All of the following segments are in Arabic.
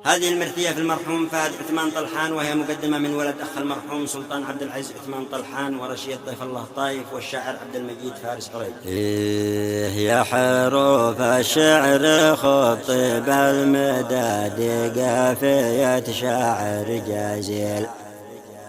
هذه المرثية في المرحوم فهد عثمان طلحان، وهي مقدمة من ولد أخ المرحوم سلطان عبد العزيز عثمان طلحان ورشيد ضيف الله طايف والشاعر عبد المجيد فارس حريج. يا حروف الشعر خطب المداد قافية شاعر جزيل،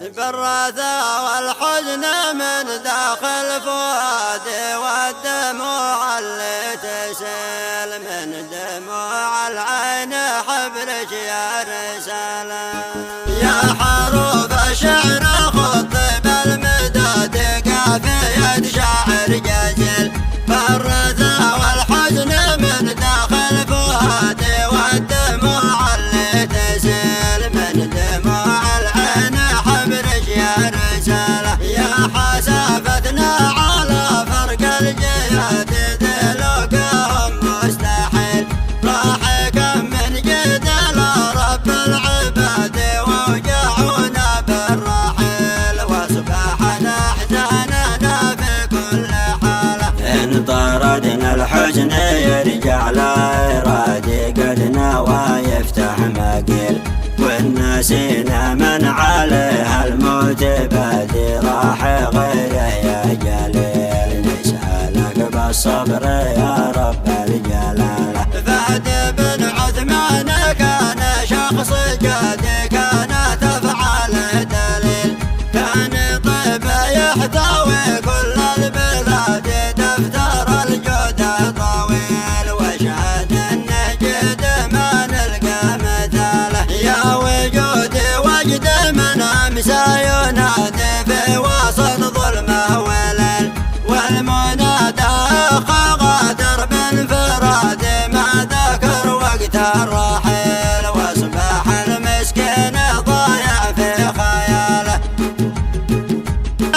بالرثا والحزن من داخل فؤادي والدموع اللي تسيل من دموع العين حبلك يا رسالة. يا حروف الشعر خطب المداد قافية شاعر جزيل، بالرثا والحزن من داخل فؤادي والدموع اللي تسيل من دموع العين حبلك يا رسالة. يا حسافتنا على فرق الجهاد ذلوقهم مستحيل، راح كم من جدل رب العباد ووجعونا بالرحيل، واصبحنا احزاننا في كل حالة. إن طردنا الحزن يرجع لإرادي قدنا ويفتح مقيل، والنسينا من عليها الموت بادي راح غيره يا جليل، نسألك بالصبر يا رب الجلالة. فهد بن عثمان كان شخص جاد، كانت أفعاله دليل، كان طيب يحتوي كل البلاد، دفتر الجود طويل، وشهد انه جد ما نلقى مثاله. يا وجود وجد من امسى ينادي في وسط ظلمه وليل، والمنادى اخا غادر بانفراد ما ذكر وقت الرحيل، واصبح المسكين ضايع في خياله.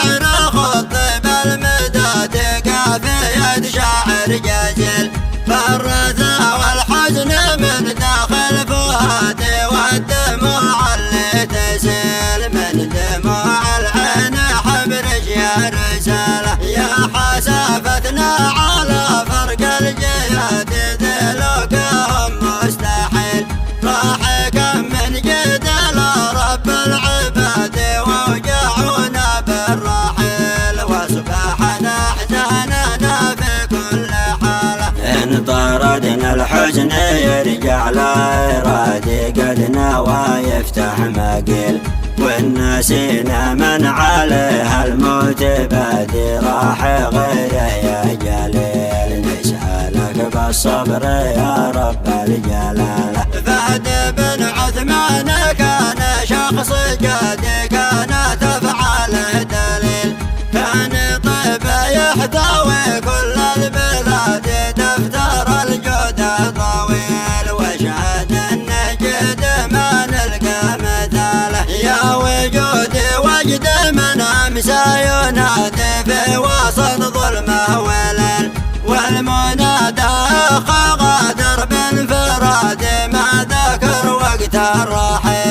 انا خطب المداد قافية شاعر جزيل، بالرثا والحزن من داخل فؤادي والدموع اللي تسيل من دموع العين حبرج يا رسالة. يا حسافتنا على فرق الجهاد ذلوقهم مستحيل، راح كم من جدل رب العباد ووجعونا بالرحيل، واصبحنا احزاننا في كل حالة. إن طردنا الحزن يرجع لإرادي قدنا ويفتح مقيل، والنسينا من عليها الموت بادي راح غيره يا جليل، نسألك بالصبر يا رب الجلالة. فهد بن عثمان كان شخص جاد، كانت أفعاله دليل، كان طيب يحتوي كل البلاد، دفتر الجود طويل، وشهد انه جد ما نلقى مثاله. يا وجود وجد من امسى ينادي في وسط ظلمه وليل، والمنادى اخا غادر بانفراد ما ذكر وقت الرحيل،